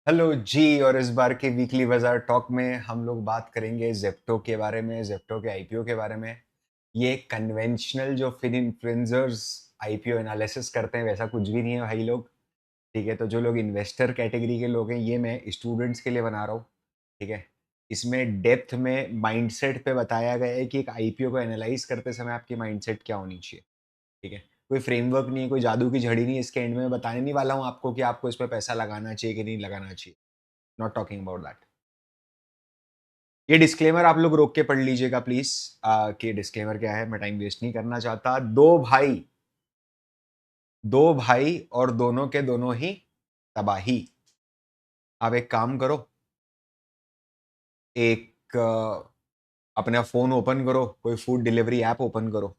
Hello जी। और इस बार के वीकली बाजार टॉक में हम लोग बात करेंगे जेप्टो के बारे में, जेप्टो के आईपीओ के बारे में। ये कन्वेंशनल जो फिन इन्फ्लुएंसर्स आईपीओ एनालिसिस करते हैं वैसा कुछ भी नहीं है भाई लोग। ठीक है, तो जो लोग इन्वेस्टर कैटेगरी के लोग हैं, ये मैं स्टूडेंट्स के लिए बना रहा हूँ। ठीक है, इसमें डेप्थ में माइंडसेट पे बताया गया है कि एक आईपीओ को एनालाइज करते समय आपकी माइंडसेट क्या होनी चाहिए। ठीक है, कोई फ्रेमवर्क नहीं है, कोई जादू की झड़ी नहीं है। इसके एंड में मैं बताने नहीं वाला हूँ आपको कि आपको इस पे पैसा लगाना चाहिए कि नहीं लगाना चाहिए। Not talking about that. ये डिस्क्लेमर आप लोग रोक के पढ़ लीजिएगा प्लीज, कि डिस्क्लेमर क्या है। मैं टाइम वेस्ट नहीं करना चाहता। दो भाई और दोनों के दोनों ही तबाही। आप एक काम करो, एक अपना फोन ओपन करो, कोई फूड डिलीवरी ऐप ओपन करो,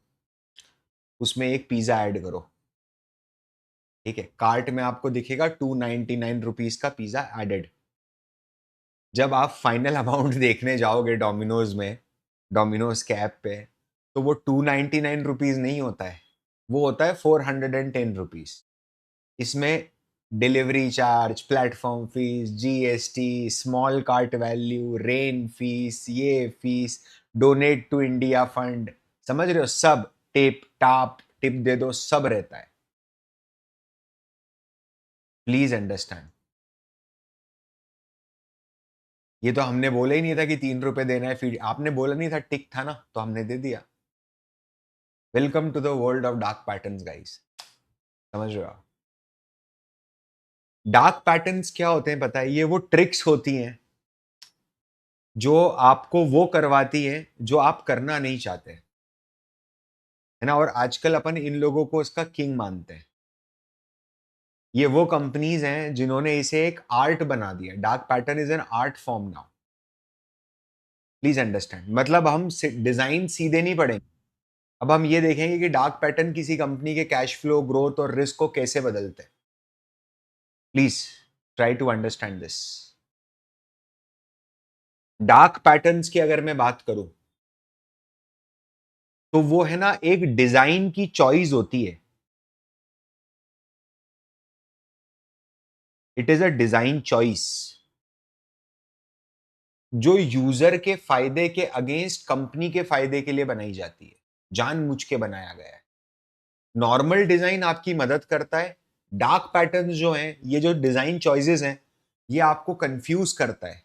उसमें एक पिज्जा ऐड करो। ठीक है, कार्ट में आपको दिखेगा 299 रुपीज का पिज्जा एडेड। जब आप फाइनल अमाउंट देखने जाओगे डोमिनोज में, डोमिनोज के ऐप पे, तो वो 299 रुपीज नहीं होता है, वो होता है 410 रुपीज। इसमें delivery charge, platform fees, GST, small cart value, rain fees, ये fees, donate to India fund, समझ रहे हो, सब टिप टाप टिप दे दो, सब रहता है। Please understand. ये तो हमने बोला ही नहीं था कि 3 रुपए देना है, फिर आपने बोला नहीं था, टिक था ना, तो हमने दे दिया। Welcome to the world of dark patterns guys. समझ रहे हो आप? डार्क पैटर्न्स क्या होते हैं पता है? ये वो ट्रिक्स होती हैं जो आपको वो करवाती हैं जो आप करना नहीं चाहते, है ना। और आजकल अपन इन लोगों को इसका किंग मानते हैं। ये वो कंपनीज हैं जिन्होंने इसे एक आर्ट बना दिया। Dark pattern is an art form now. Please understand. मतलब हम डिजाइन सीधे नहीं पढ़ेंगे। अब हम ये देखेंगे कि डार्क पैटर्न किसी कंपनी के कैश फ्लो, ग्रोथ और रिस्क को कैसे बदलते हैं। Please try to understand this. Dark patterns की अगर मैं बात करूं, तो वो है ना, एक डिजाइन की चॉइस होती है। It is a design choice जो यूजर के फायदे के अगेंस्ट कंपनी के फायदे के लिए बनाई जाती है, जानबूझ के बनाया गया है। नॉर्मल डिजाइन आपकी मदद करता है। डार्क पैटर्न्स जो हैं, ये जो डिजाइन चॉइसेस हैं, ये आपको कंफ्यूज करता है।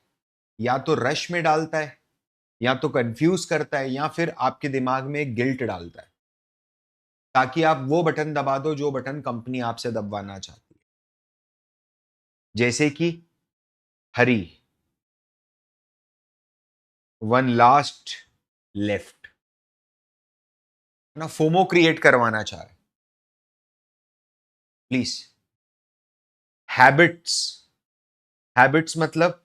या तो रश में डालता है, या तो कंफ्यूज करता है, या फिर आपके दिमाग में एक गिल्ट डालता है, ताकि आप वो बटन दबा दो जो बटन कंपनी आपसे दबवाना चाहती है। जैसे कि हरी, वन लास्ट लेफ्ट, ना, फोमो क्रिएट करवाना चाह रहे। प्लीज। हैबिट्स, हैबिट्स मतलब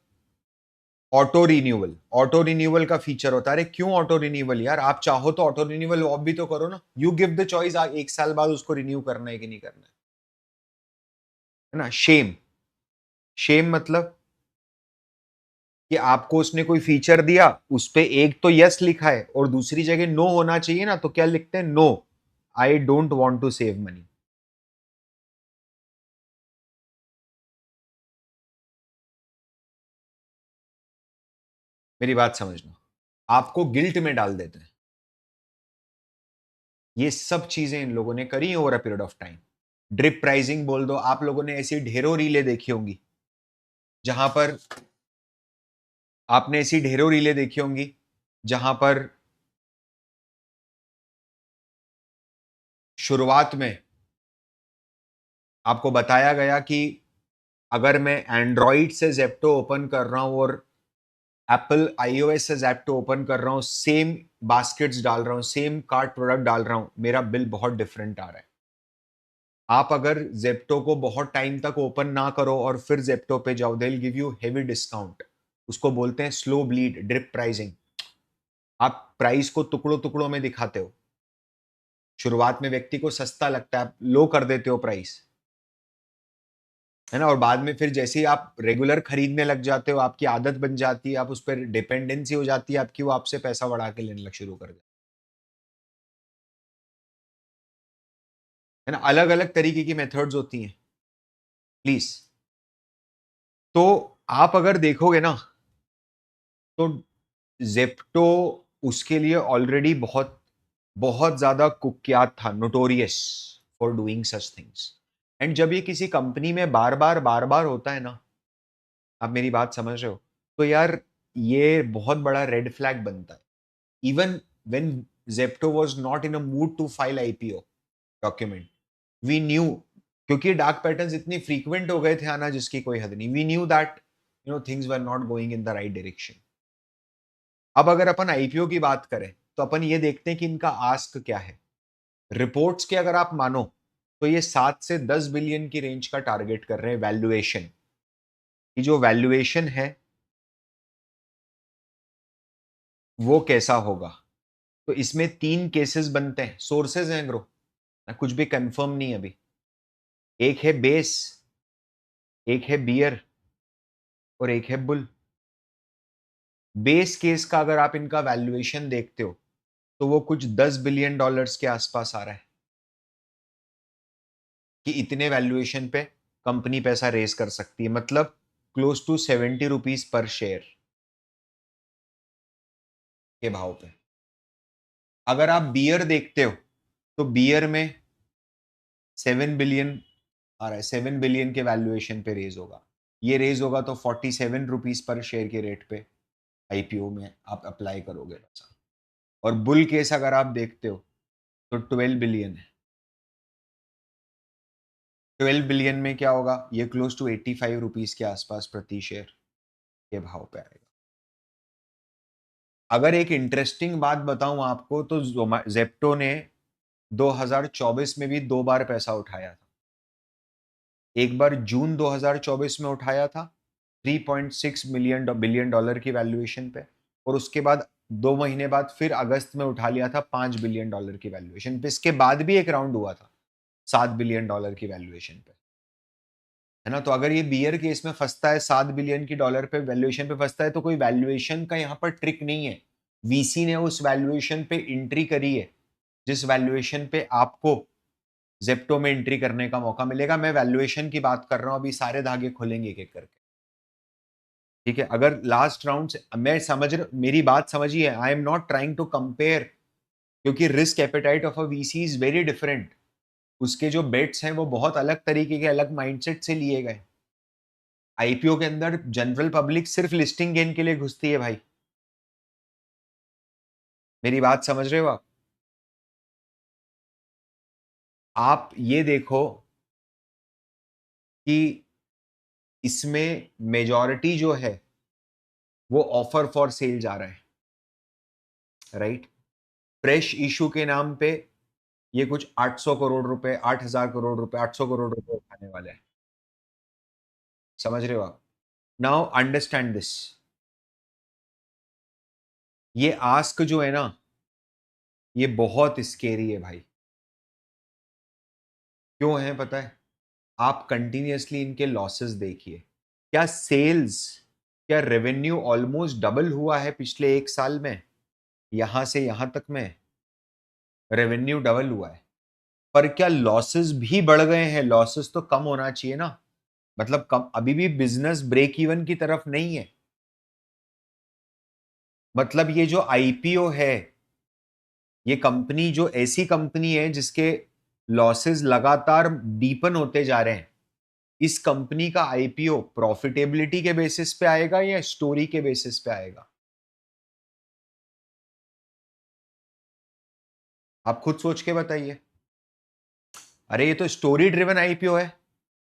ऑटो रिन्यूअल। ऑटो रिन्यूअल का फीचर होता है। अरे क्यों ऑटो रिन्यूअल यार? आप चाहो तो ऑटो रिन्यूअल ऑफ भी तो करो ना। यू गिव द चॉइस, एक साल बाद उसको रिन्यू करना है कि नहीं करना है ना। शेम, शेम मतलब कि आपको उसने कोई फीचर दिया, उस पे एक तो यस लिखा है और दूसरी जगह नो होना चाहिए ना, तो क्या लिखते हैं? No, I don't want to save money. मेरी बात समझना। आपको गिल्ट में डाल देते हैं। ये सब चीजें इन लोगों ने करी over a period of time. Drip pricing बोल दो। आप लोगों ने ऐसी ढेरों रीलें देखी होंगी, जहां पर आपने ऐसी ढेरों रीलें देखी होंगी जहां पर शुरुआत में आपको बताया गया कि अगर मैं एंड्रॉइड से जेप्टो ओपन कर रहा हूं और एप्पल आईओएस से जेप्टो ओपन कर रहा हूं, सेम बास्केट्स डाल रहा हूं, सेम कार्ट प्रोडक्ट डाल रहा हूं, मेरा बिल बहुत डिफरेंट आ रहा है। आप अगर जेप्टो को बहुत टाइम तक ओपन ना करो और फिर जेप्टो पे जाओ, they will give you heavy discount. उसको बोलते हैं स्लो ब्लीड, ड्रिप प्राइसिंग। आप प्राइस को टुकड़ों टुकड़ों में दिखाते हो। शुरुआत में व्यक्ति को सस्ता लगता है, आप लो कर देते हो प्राइस, है ना। और बाद में फिर जैसे ही आप रेगुलर खरीदने लग जाते हो, आपकी आदत बन जाती है, आप उस पर डिपेंडेंसी हो जाती है आपकी, वो आपसे पैसा बढ़ा के लेने लग शुरू कर देते है ना। अलग अलग तरीके की मेथड्स होती हैं। प्लीज, तो आप अगर देखोगे ना, तो ज़ेप्टो उसके लिए ऑलरेडी बहुत बहुत ज़्यादा कुख्यात था, notorious for doing such things. And जब ये किसी कंपनी में बार-बार होता है ना, आप मेरी बात समझ रहे हो? तो यार ये बहुत बड़ा रेड फ्लैग बनता है। Even when Zepto was not in a mood to file IPO document, we knew, क्योंकि डार्क पैटर्न्स इतनी फ्रीक्वेंट हो गए थे आना जिसकी कोई हद नहीं। We knew that things were not going in the right direction. अब अगर अपन आईपीओ की बात करें, तो अपन ये देखते हैं कि इनका आस्क क्या है। रिपोर्ट्स के अगर आप मानो, तो ये 7 से 10 बिलियन की रेंज का टारगेट कर रहे हैं वैल्यूएशन। कि जो वैल्यूएशन है वो कैसा होगा। तो इसमें 3 केसेस बनते हैं, सोर्सेज हैं ग्रो, कुछ भी कंफर्म नहीं अभी। एक है बेस, एक है बियर और एक है बुल। बेस केस का अगर आप इनका वैल्यूएशन देखते हो, तो वो कुछ 10 बिलियन डॉलर्स के आसपास आ रहा है कि इतने वैल्यूएशन पे कंपनी पैसा रेज कर सकती है, मतलब क्लोज टू 70 रुपीज पर शेयर के भाव पे। अगर आप बियर देखते हो, तो बियर में 7 बिलियन आ रहा है, 7 बिलियन के वैल्यूएशन पे रेज होगा। ये रेज होगा तो 47 रुपीज पर शेयर के रेट पे आईपीओ में आप अप्लाई करोगे पैसा। और बुल केस अगर आप देखते हो, तो 12 बिलियन है। 12 बिलियन में क्या होगा, ये क्लोज टू 85 रुपीज के आसपास प्रति शेयर के भाव पे आएगा। अगर एक इंटरेस्टिंग बात बताऊं आपको, तो जेप्टो ने 2024 में भी 2 बार पैसा उठाया था। एक बार जून 2024 में उठाया था 3.6 बिलियन डॉलर की वैल्यूएशन पे, और उसके बाद 2 महीने बाद फिर अगस्त में उठा लिया था 5 बिलियन डॉलर की वैल्यूएशन पे। इसके बाद भी एक राउंड हुआ था 7 बिलियन डॉलर की वैल्यूएशन पे, है ना। तो अगर ये बियर केस में फंसता है, 7 बिलियन की डॉलर पे वैल्यूएशन पे फंसता है, तो कोई वैल्यूएशन का यहाँ पर ट्रिक नहीं है। वीसी ने उस वैल्यूएशन पे एंट्री करी है जिस वैल्यूएशन पे आपको जेप्टो में एंट्री करने का मौका मिलेगा। मैं वैल्यूएशन की बात कर रहा हूं, अभी सारे धागे खोलेंगे एक एक करके। ठीक है, अगर लास्ट राउंड से मैं समझ मेरी बात समझिए, I am not trying to compare, क्योंकि risk appetite of a VC is very different. उसके जो बेट्स हैं वो बहुत अलग तरीके के, अलग माइंडसेट से लिए गए। आईपीओ के अंदर जनरल पब्लिक सिर्फ लिस्टिंग गेन के लिए घुसती है भाई। मेरी बात समझ रहे हो आप? आप ये देखो कि इसमें मेजॉरिटी जो है वो ऑफर फॉर सेल जा रहा है, राइट। फ्रेश इशू के नाम पे ये कुछ 800 करोड़ रुपए, 8000 करोड़ रुपए, 800 करोड़ रुपए उठाने वाले हैं। समझ रहे हो आप? Now understand this. ये आस्क जो है ना, ये बहुत स्केरी है भाई। क्यों है पता है? आप कंटिन्यूअसली इनके लॉसेस देखिए। क्या सेल्स, क्या रेवेन्यू ऑलमोस्ट डबल हुआ है पिछले 1 साल में, यहां से यहां तक में रेवेन्यू डबल हुआ है। पर क्या लॉसेस भी बढ़ गए हैं? लॉसेस तो कम होना चाहिए ना, मतलब कम, अभी भी बिजनेस ब्रेक इवन की तरफ नहीं है। मतलब ये जो आईपीओ है, ये कंपनी जो ऐसी कंपनी है जिसके लॉसेस लगातार डीपन होते जा रहे हैं, इस कंपनी का आईपीओ प्रॉफिटेबिलिटी के बेसिस पे आएगा या स्टोरी के बेसिस पे आएगा? आप खुद सोच के बताइए। अरे ये तो स्टोरी ड्रिवन आईपीओ है।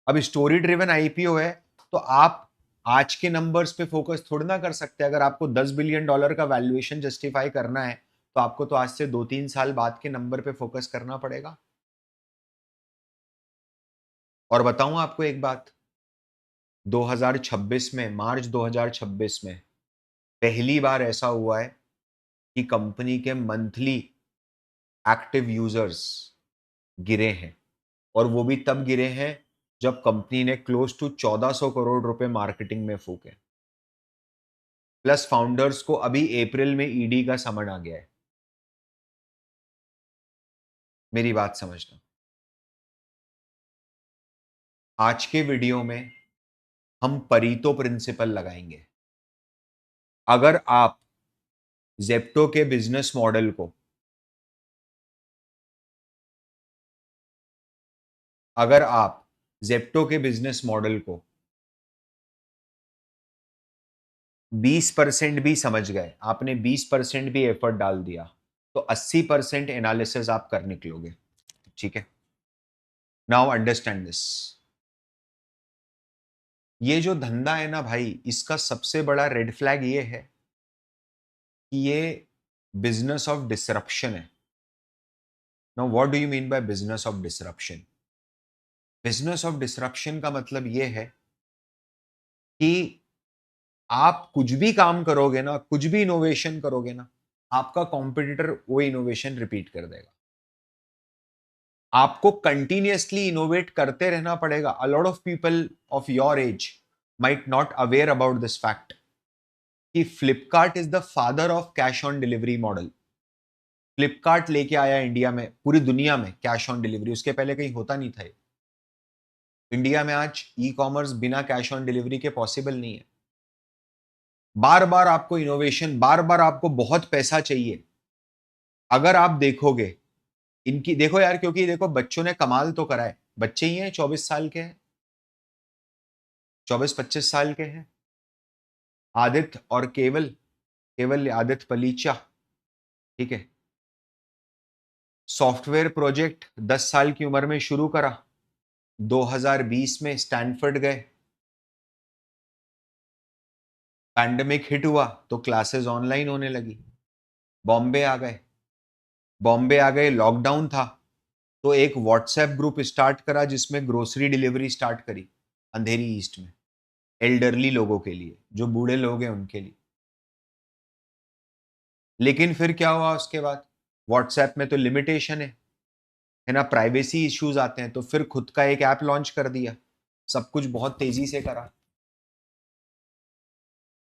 अब स्टोरी ड्रिवन आईपीओ है, तो आप आज के नंबर्स पे फोकस थोड़ी ना कर सकते। अगर आपको 10 बिलियन डॉलर का वैल्यूएशन जस्टिफाई करना है, तो आपको तो आज से 2-3 साल बाद के नंबर पे फोकस करना पड़ेगा। और बताऊं आपको एक बात, 2026 में, मार्च 2026 में पहली बार ऐसा हुआ है कि कंपनी के मंथली एक्टिव यूजर्स गिरे हैं, और वो भी तब गिरे हैं जब कंपनी ने क्लोज टू 1400 करोड़ रुपए मार्केटिंग में फूके। प्लस फाउंडर्स को अभी अप्रैल में ईडी का समन आ गया है। मेरी बात समझना। आज के वीडियो में हम परीतो प्रिंसिपल लगाएंगे। अगर आप जेप्टो के बिजनेस मॉडल को अगर आप जेप्टो के बिजनेस मॉडल को 20% भी समझ गए, आपने 20% भी एफर्ट डाल दिया, तो 80% एनालिसिस आप कर निकलोगे। ठीक है, नाउ अंडरस्टैंड दिस। ये जो धंधा है ना भाई, इसका सबसे बड़ा रेड फ्लैग ये है कि ये बिजनेस ऑफ डिसरप्शन है। Now what do you mean by business of disruption? Business of disruption का मतलब ये है कि आप कुछ भी काम करोगे ना, कुछ भी इनोवेशन करोगे ना, आपका कॉम्पिटिटर वो इनोवेशन रिपीट कर देगा। आपको कंटिन्यूअसली इनोवेट करते रहना पड़ेगा। A lot of people of your age might not aware about this fact कि Flipkart is the father of cash on delivery model. Flipkart लेके आया इंडिया में, पूरी दुनिया में कैश ऑन डिलीवरी, उसके पहले कहीं होता नहीं था। इंडिया में आज ई कॉमर्स बिना कैश ऑन डिलीवरी के पॉसिबल नहीं है। बार बार आपको इनोवेशन, बार बार आपको बहुत पैसा चाहिए। अगर आप देखोगे इनकी, देखो यार, क्योंकि देखो बच्चों ने कमाल तो करा है। बच्चे ही हैं, 24 साल के हैं, 24-25 साल के हैं। आदित्य और केवल, केवल आदित्य पलीचा, ठीक है। सॉफ्टवेयर प्रोजेक्ट 10 साल की उम्र में शुरू करा, 2020 में स्टैनफोर्ड गए, पैंडेमिक हिट हुआ तो क्लासेस ऑनलाइन होने लगी। बॉम्बे आ गए, बॉम्बे आ गए, लॉकडाउन था, तो एक व्हाट्सएप ग्रुप स्टार्ट करा जिसमें ग्रोसरी डिलीवरी स्टार्ट करी अंधेरी ईस्ट में, एल्डरली लोगों के लिए, जो बूढ़े लोग हैं उनके लिए। लेकिन फिर क्या हुआ उसके बाद? व्हाट्सएप में तो लिमिटेशन है ना, प्राइवेसी इश्यूज आते हैं, तो फिर खुद का एक ऐप लॉन्च कर दिया। सब कुछ बहुत तेजी से करा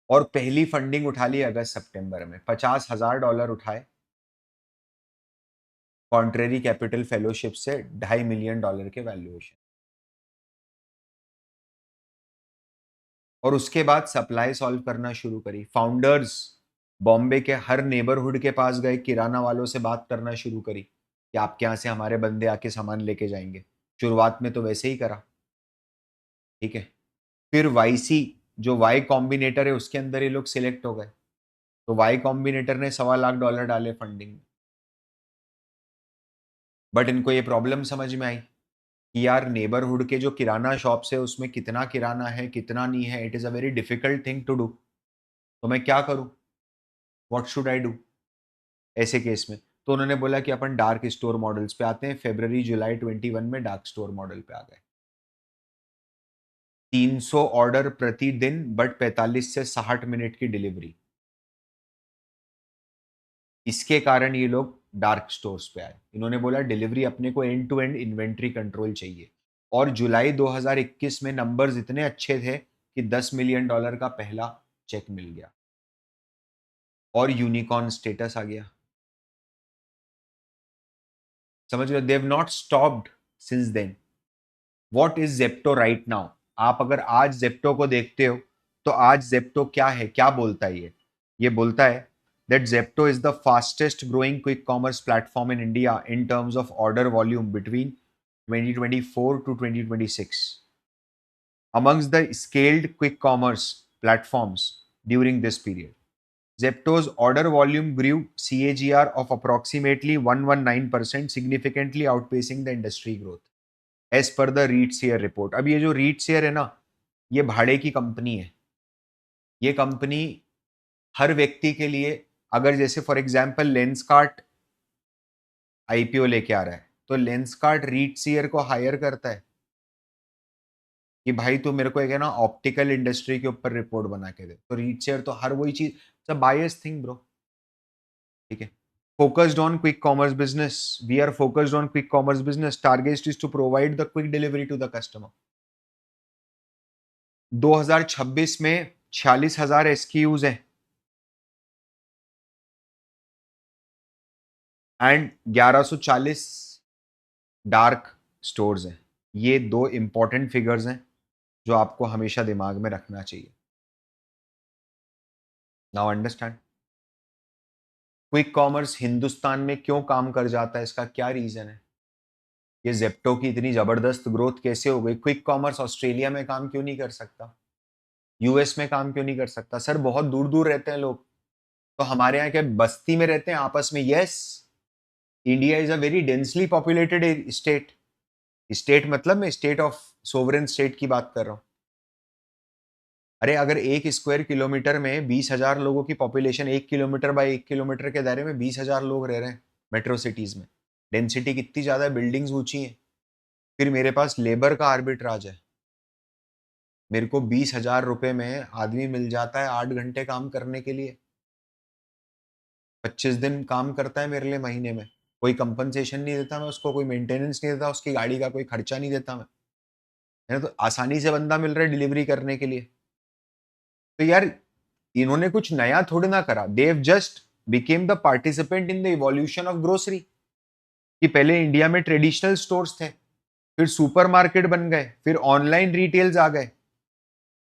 और पहली फंडिंग उठा ली अगस्त सितंबर में, $50,000 उठाए कॉन्ट्रेरी कैपिटल फेलोशिप से, $2.5 मिलियन के वैल्यूएशन। और उसके बाद सप्लाई सॉल्व करना शुरू करी। फाउंडर्स बॉम्बे के हर नेबरहुड के पास गए, किराना वालों से बात करना शुरू करी कि आपके यहाँ से हमारे बंदे आके सामान लेके जाएंगे। शुरुआत में तो वैसे ही करा, ठीक है। फिर वाईसी, जो वाई कॉम्बिनेटर है, उसके अंदर ये लोग सिलेक्ट हो गए, तो वाई कॉम्बिनेटर ने $1.25 लाख डाले फंडिंग में। बट इनको ये प्रॉब्लम समझ में आई कि यार नेबरहुड के जो किराना शॉप्स है उसमें कितना किराना है कितना नहीं है, it is a very difficult thing to do. तो मैं क्या करूँ, व्हाट शुड आई डू ऐसे केस में? तो उन्होंने बोला कि अपन डार्क स्टोर मॉडल्स पे आते हैं। फेब्रवरी जुलाई 21 में डार्क स्टोर मॉडल पे आ गए। 300 ऑर्डर प्रतिदिन, बट 45 से 60 मिनट की डिलीवरी। इसके कारण ये लोग डार्क स्टोर्स पे आए। इन्होंने बोला डिलीवरी अपने को end to end inventory control चाहिए। और जुलाई 2021 में नंबर्स इतने अच्छे थे कि $10 मिलियन का पहला चेक मिल गया और यूनिकॉर्न स्टेटस आ गया। समझ रहे हो? They have not stopped since then. What is Zepto right now? आप अगर आज जेप्टो को देखते हो तो आज जेप्टो क्या है, क्या बोलता है ये बोलता है that Zepto is the fastest growing quick commerce platform in India in terms of order volume between 2024 to 2026. Amongst the scaled quick commerce platforms during this period, Zepto's order volume grew CAGR of approximately 119%, significantly outpacing the industry growth, as per the ReadShare report. अब ये जो ReadShare है ना, ये भाड़े की company है। ये कंपनी हर व्यक्ति के लिए, अगर जैसे फॉर एग्जांपल लेंसकार्ट आईपीओ लेके आ रहा है, तो लेंसकार्ट ReadShare को हायर करता है कि भाई तू मेरे को एक है ना ऑप्टिकल इंडस्ट्री के ऊपर रिपोर्ट बना के दे। तो ReadShare तो हर वही चीज, सब बायस थिंग ब्रो, ठीक है। Focused on quick commerce business. We are focused on quick commerce business. Target is to provide the quick delivery to the customer. 2026 में 46,000 SKUs हैं एंड 1140 डार्क स्टोर्स हैं। ये दो इंपॉर्टेंट फिगर्स हैं। जो आपको हमेशा दिमाग में रखना चाहिए। Now understand quick commerce Hindustan में क्यों काम कर जाता है, इसका क्या रीजन है? ये जेप्टो की इतनी जबरदस्त ग्रोथ कैसे हो गई? क्विक कॉमर्स ऑस्ट्रेलिया में काम क्यों नहीं कर सकता? यूएस में काम क्यों नहीं कर सकता? सर बहुत दूर दूर रहते हैं लोग, तो हमारे यहाँ के बस्ती में रहते हैं आपस में। Yes, India is a very densely populated state. State मतलब मैं स्टेट ऑफ सोवरेन स्टेट की बात कर रहा हूँ। अरे अगर 1 स्क्वायर किलोमीटर में 20,000 लोगों की पॉपुलेशन, 1 किलोमीटर बाय 1 किलोमीटर के दायरे में 20,000 लोग रह रहे हैं मेट्रो सिटीज में, डेंसिटी कितनी ज्यादा है, बिल्डिंग्स ऊंची हैं, फिर मेरे पास लेबर का आर्बिट्राज है। मेरे को 20,000 रुपए में आदमी मिल जाता है 8 घंटे काम करने के लिए, 25 दिन काम करता है मेरे लिए महीने में। कोई कंपनसेशन नहीं देता मैं उसको, कोई मेंटेनेंस नहीं देता उसकी गाड़ी का, कोई खर्चा नहीं देता मैं, है ना? तो आसानी से बंदा मिल रहा है डिलीवरी करने के लिए। तो यार इन्होंने कुछ नया थोड़ी ना करा, they've just became the participant in the evolution of grocery. कि पहले इंडिया में ट्रेडिशनल स्टोर्स थे, फिर सुपरमार्केट बन गए, फिर ऑनलाइन रिटेल्स आ गए,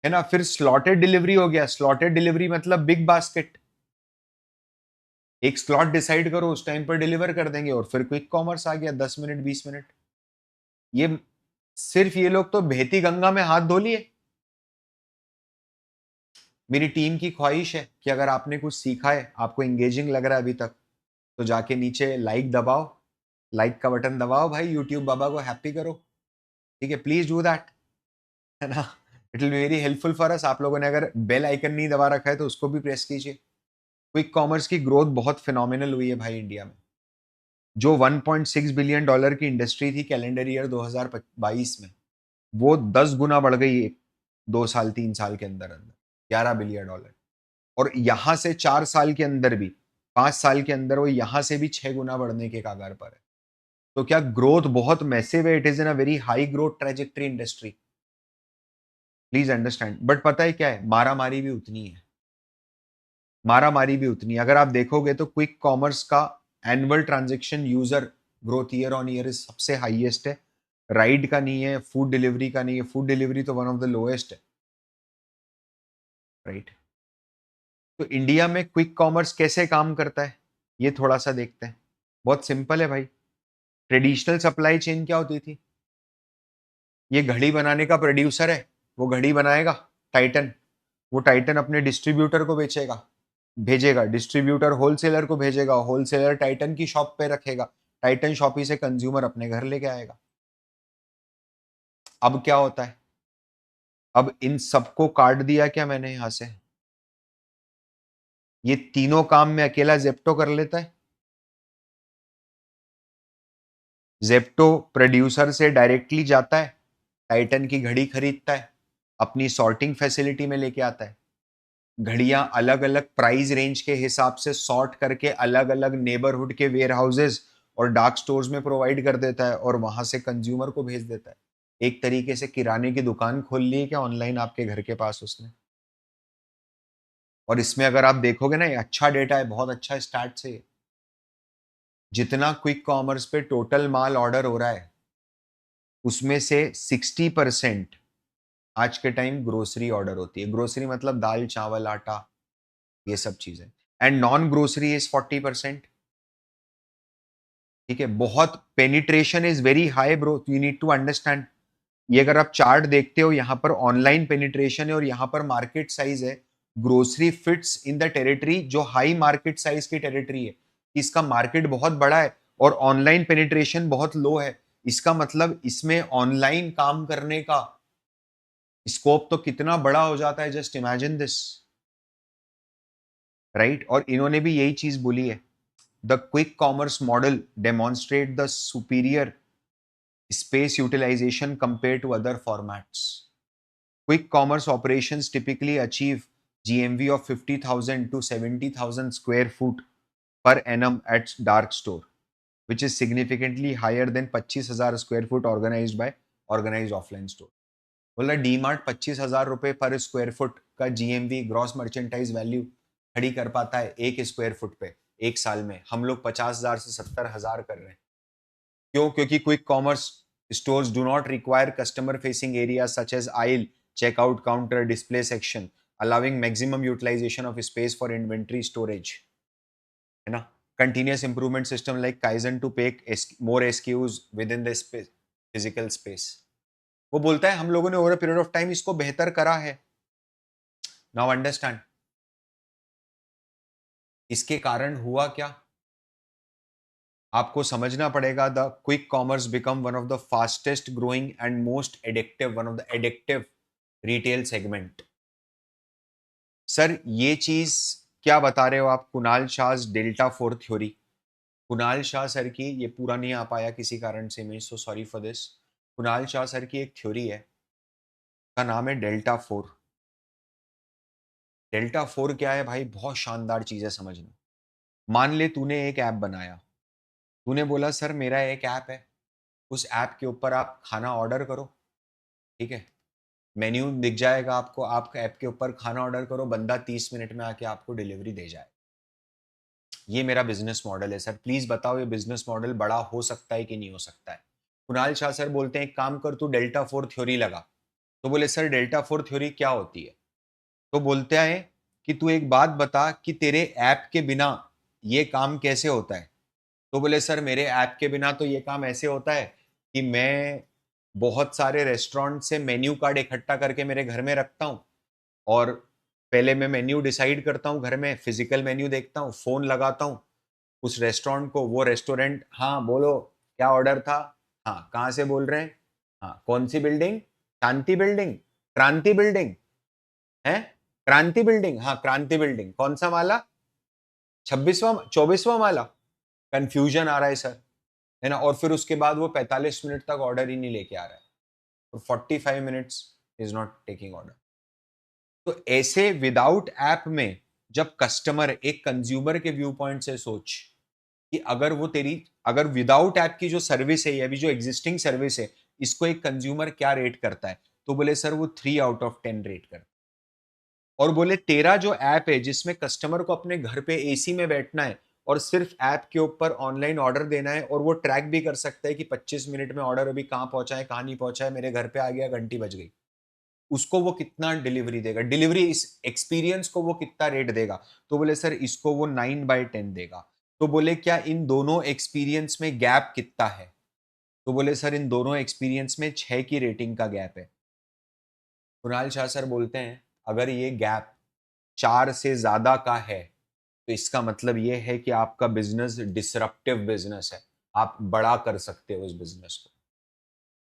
है ना, फिर स्लॉटेड डिलीवरी हो गया। स्लॉटेड डिलीवरी मतलब बिग बास्केट, एक स्लॉट डिसाइड करो उस टाइम पर डिलीवर कर देंगे। और फिर क्विक कॉमर्स आ गया, 10 मिनट 20 मिनट। ये सिर्फ ये लोग तो बहती गंगा में हाथ धो लिए। मेरी टीम की ख्वाहिश है कि अगर आपने कुछ सीखा है, आपको इंगेजिंग लग रहा है अभी तक, तो जाके नीचे लाइक दबाओ, लाइक का बटन दबाओ भाई, यूट्यूब बाबा को हैप्पी करो। ठीक है, प्लीज डू दैट, है ना? It will be very helpful for us. आप लोगों ने अगर बेल आइकन नहीं दबा रखा है तो उसको भी प्रेस कीजिए। क्विक कॉमर्स की ग्रोथ बहुत फिनोमिनल हुई है भाई इंडिया में। जो 1.6 बिलियन डॉलर की इंडस्ट्री थी कैलेंडर ईयर 2022 में, वो 10 गुना बढ़ गई 2 साल 3 साल के अंदर अंदर, 11 बिलियन डॉलर। और यहां से 4 साल के अंदर भी, 5 साल के अंदर वो यहां से भी 6 गुना बढ़ने के कागार पर है। तो क्या ग्रोथ बहुत मैसिव है, it is in a very high growth trajectory industry, please understand. But पता है क्या है, मारा मारी भी उतनी है, मारा मारी भी उतनी है। अगर आप देखोगे तो क्विक कॉमर्स का annual transaction user growth year on year सबसे हाईएस्ट है। राइड का नहीं है, फूड डिलीवरी का नहीं है, फूड डिलीवरी तो वन ऑफ द लोएस्ट है, राइट? तो इंडिया में क्विक कॉमर्स कैसे काम करता है, ये थोड़ा सा देखते हैं। बहुत सिंपल है भाई। ट्रेडिशनल सप्लाई चेन क्या होती थी? ये घड़ी बनाने का प्रोड्यूसर है, वो घड़ी बनाएगा, टाइटन। वो टाइटन अपने डिस्ट्रीब्यूटर को बेचेगा, भेजेगा, डिस्ट्रीब्यूटर होलसेलर को भेजेगा, होलसेलर टाइटन की शॉप पे रखेगा, टाइटन शॉपी से कंज्यूमर अपने घर लेके आएगा। अब क्या होता है, अब इन सबको काट दिया क्या मैंने यहां से? ये तीनों काम में अकेला जेप्टो कर लेता है। जेप्टो प्रोड्यूसर से डायरेक्टली जाता है, टाइटन की घड़ी खरीदता है, अपनी सॉर्टिंग फैसिलिटी में लेके आता है, घड़ियां अलग अलग प्राइस रेंज के हिसाब से सॉर्ट करके अलग अलग नेबरहुड के वेयर हाउसेज और डार्क स्टोर्स में प्रोवाइड कर देता है, और वहां से कंज्यूमर को भेज देता है। एक तरीके से किराने की दुकान खोल ली है क्या ऑनलाइन आपके घर के पास उसने? और इसमें अगर आप देखोगे ना, ये अच्छा डेटा है, बहुत अच्छा स्टार्ट से। जितना क्विक कॉमर्स पे टोटल माल ऑर्डर हो रहा है, उसमें से 60% आज के टाइम ग्रोसरी ऑर्डर होती है। ग्रोसरी मतलब दाल चावल आटा, ये सब चीजें। And non grocery is 40%। ठीक है, बहुत penetration is very high bro, you need to understand. ये अगर आप चार्ट देखते हो, यहाँ पर ऑनलाइन पेनिट्रेशन है और यहाँ पर मार्केट साइज है। Grocery fits in the territory जो हाई मार्केट साइज की टेरिटरी है, इसका मार्केट बहुत बड़ा है और ऑनलाइन पेनिट्रेशन बहुत लो है। इसका मतलब इसमें ऑनलाइन काम करने का स्कोप तो कितना बड़ा हो जाता है, जस्ट इमेजिन दिस, राइट? और इन्होंने भी यही चीज बोली है, the quick commerce model demonstrate the superior space utilization compared to other formats. Quick commerce operations typically achieve GMV of 50,000 to 70,000 square foot per annum at dark store, which is significantly higher than 25,000 square foot organized by organized offline store. बोला D mart 25,000 रुपए पर square foot का GMV, gross merchandise value, खड़ी कर पाता है 1 square foot पे एक साल में। हम लोग 50,000 से 70,000 कर रहे हैं। क्यों? क्योंकि quick commerce stores do not require customer facing areas such as aisle, checkout counter, display section, allowing maximum utilization of space for inventory storage, है ना? Continuous improvement system like Kaizen to make more SKUs within the physical space. वो बोलता है हम लोगों ने over a period of time इसको बेहतर करा है. नाउ अंडरस्टैंड इसके कारण हुआ क्या? आपको समझना पड़ेगा. The quick commerce become one of the fastest growing and most addictive, one of the addictive retail segment. Sir ये चीज क्या बता रहे हो आप? Kunal Shah delta four theory. Kunal Shah sir की, ये पूरा नहीं आ पाया किसी कारण से, मैं so sorry for this. Kunal Shah sir की एक थ्योरी है, का नाम है डेल्टा फोर. डेल्टा फोर क्या है भाई? बहुत शानदार चीज है समझना. मान ले तूने एक ऐप बनाया, तूने बोला सर मेरा एक ऐप है, उस ऐप के ऊपर आप खाना ऑर्डर करो, ठीक है? मेन्यू दिख जाएगा आपको, आप ऐप के ऊपर खाना ऑर्डर करो, बंदा 30 मिनट में आके आपको डिलीवरी दे जाए. ये मेरा बिजनेस मॉडल है सर, प्लीज बताओ ये बिजनेस मॉडल बड़ा हो सकता है कि नहीं हो सकता है? कुणाल शाह सर बोलते हैं एक काम कर, तू डेल्टा फोर थ्योरी लगा. तो बोले सर डेल्टा फोर थ्योरी क्या होती है? तो बोलते हैं कि तू एक बात बता कि तेरे ऐप के बिना ये काम कैसे होता है? तो बोले सर मेरे ऐप के बिना तो ये काम ऐसे होता है कि मैं बहुत सारे रेस्टोरेंट से मेन्यू कार्ड इकट्ठा करके मेरे घर में रखता हूँ, और पहले मैं मेन्यू डिसाइड करता हूँ घर में, फिजिकल मेन्यू देखता हूँ, फोन लगाता हूँ उस रेस्टोरेंट को, वो रेस्टोरेंट, हाँ बोलो क्या ऑर्डर था, हाँ कहाँ से बोल रहे हैं, हाँ कौन सी बिल्डिंग, शांति बिल्डिंग, क्रांति बिल्डिंग है, क्रांति बिल्डिंग, हाँ क्रांति बिल्डिंग, कौन सा माला, 24वां माला. कंफ्यूजन आ रहा है सर, है ना? और फिर उसके बाद वो 45 मिनट तक ऑर्डर ही नहीं लेके आ रहा है, और 45 minutes is not taking order. तो ऐसे विदाउट ऐप में, जब कस्टमर, एक कंज्यूमर के व्यू पॉइंट से सोच कि अगर वो तेरी, अगर विदाउट ऐप की जो सर्विस है, या भी जो एग्जिस्टिंग सर्विस है, इसको एक कंज्यूमर क्या रेट करता है? तो बोले सर वो 3 आउट ऑफ 10 रेट करता है. और बोले तेरा जो ऐप है जिसमें कस्टमर को अपने घर पे एसी में बैठना है और सिर्फ ऐप के ऊपर ऑनलाइन ऑर्डर देना है, और वो ट्रैक भी कर सकता है कि 25 मिनट में ऑर्डर अभी कहाँ पहुंचा है, कहाँ नहीं पहुंचा है, मेरे घर पे आ गया, घंटी बज गई, उसको वो कितना डिलीवरी देगा, डिलीवरी इस एक्सपीरियंस को वो कितना रेट देगा? तो बोले सर इसको वो 9/10 देगा. तो बोले क्या इन दोनों एक्सपीरियंस में गैप कितना है? तो बोले सर इन दोनों एक्सपीरियंस में 6 की रेटिंग का गैप है. कुणाल शाह सर बोलते हैं अगर ये गैप 4 से ज्यादा का है, तो इसका मतलब ये है कि आपका बिजनेस डिसरप्टिव बिजनेस है, आप बड़ा कर सकते हो उस बिजनेस को.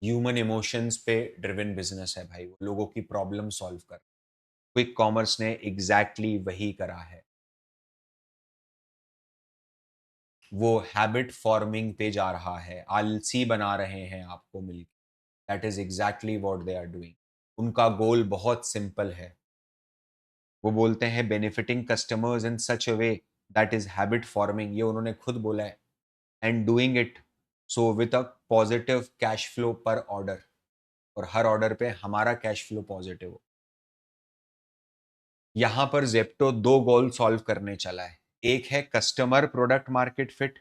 ह्यूमन इमोशंस पे ड्रिवन बिजनेस है भाई, वो लोगों की प्रॉब्लम सॉल्व कर. क्विक कॉमर्स ने एग्जैक्टली वही करा है. वो हैबिट फॉर्मिंग पे जा रहा है, आलसी बना रहे हैं आपको मिलकर. That is exactly what they are doing. उनका गोल बहुत सिंपल है. वो बोलते हैं benefiting customers in such a way that is habit forming, ये उन्होंने खुद बोला है. And doing it so with a positive cash flow per order, और हर ऑर्डर पे हमारा कैश फ्लो पॉजिटिव हो. यहां पर जेप्टो दो गोल सॉल्व करने चला है. एक है कस्टमर प्रोडक्ट मार्केट फिट,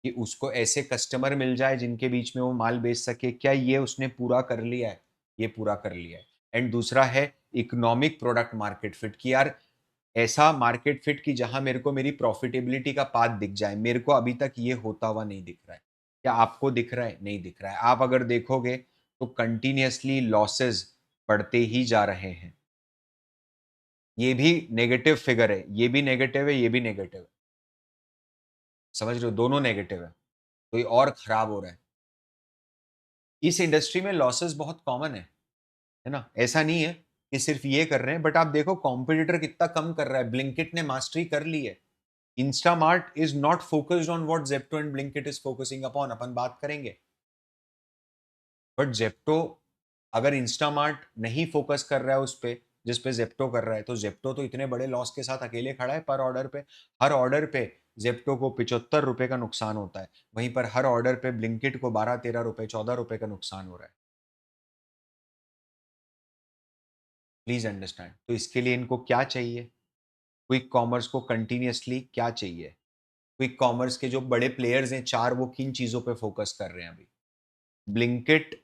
कि उसको ऐसे कस्टमर मिल जाए जिनके बीच में वो माल बेच सके. क्या ये उसने पूरा कर लिया है? ये पूरा कर लिया है. एंड दूसरा है इकोनॉमिक प्रोडक्ट मार्केट फिट, कि यार ऐसा मार्केट फिट कि जहां मेरे को मेरी प्रॉफिटेबिलिटी का पाथ दिख जाए. मेरे को अभी तक ये होता हुआ नहीं दिख रहा है. क्या आपको दिख रहा है? नहीं दिख रहा है. आप अगर देखोगे तो कंटिन्यूअसली लॉसेस बढ़ते ही जा रहे हैं. ये भी नेगेटिव फिगर है, ये भी नेगेटिव है, ये भी नेगेटिव है. समझ रहे हो? दोनों नेगेटिव है. कोई और खराब हो रहा है. इस इंडस्ट्री में लॉसेस बहुत कॉमन है ना? ऐसा नहीं है कि सिर्फ ये कर रहे हैं, बट आप देखो कॉम्पिटिटर कितना कम कर रहा है. ब्लिंकिट ने मास्टरी कर ली है. Instamart is not focused on what Zepto and Blinkit is focusing upon, अपन बात करेंगे. बट जेप्टो, अगर इंस्टामार्ट नहीं फोकस कर रहा है उस पे जिस पे जेप्टो कर रहा है, तो जेप्टो तो इतने बड़े लॉस के साथ अकेले खड़ा है पर ऑर्डर पे. हर ऑर्डर पे जेप्टो को 75 रुपए का नुकसान होता है, वहीं पर हर ऑर्डर पे ब्लिंकिट को 12-13 रुपए, 14 रुपए का नुकसान हो रहा है. Please understand. तो इसके लिए इनको क्या चाहिए? क्विक कॉमर्स को कंटिन्यूअसली क्या चाहिए? क्विक कॉमर्स के जो बड़े प्लेयर्स हैं चार, वो किन चीजों पे फोकस कर रहे हैं अभी? ब्लिंकिट